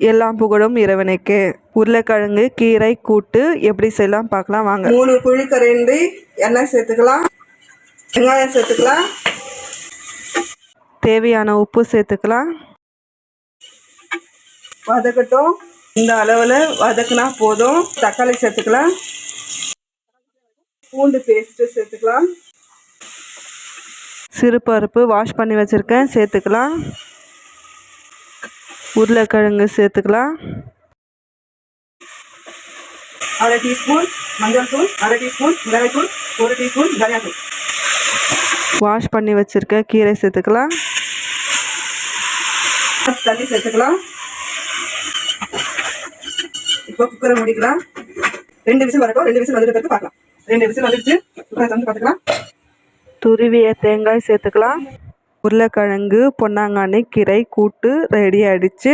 எல்லாம் புகழும் இறைவனுக்கே. உருளைக்கிழங்கு கீரை கூட்டு எப்படி செய்யலாம் பார்க்கலாம் வாங்க. 3 புளிக்கரண்டி எண்ணெய் சேர்த்துக்கலாம். வெங்காயம் சேர்த்துக்கலாம். தேவையான உப்பு சேர்த்துக்கலாம். வதக்கட்டும். இந்த அளவில் வதக்குனா போதும். தக்காளி சேர்த்துக்கலாம். பூண்டு பேஸ்ட்டு சேர்த்துக்கலாம். சிறுபருப்பு வாஷ் பண்ணி வச்சுருக்கேன் சேர்த்துக்கலாம். உருளைக்கிழங்கு சேர்த்துக்கலாம். 1/2 டீஸ்பூன் மஞ்சள் தூள், 1/2 டீஸ்பூன் மிளகாய்த்தூள், 1 டீஸ்பூன் தனியாத்தூள். வாஷ் பண்ணி வச்சுருக்க கீரை சேர்த்துக்கலாம். தண்ணி சேர்த்துக்கலாம். இப்போ குக்கரை முடிக்கலாம். 2 விசில் வரட்டும். 2 விசில் வந்துட்டு பிறகு பார்க்கலாம். 2 விசில் வந்துடுச்சு. குக்கரை வந்து பார்த்துக்கலாம். துருவிய தேங்காய் சேர்த்துக்கலாம். உருளைக்கிழங்கு பொன்னாங்கானி கீரை கூட்டு ரெடி ஆகிடுச்சு.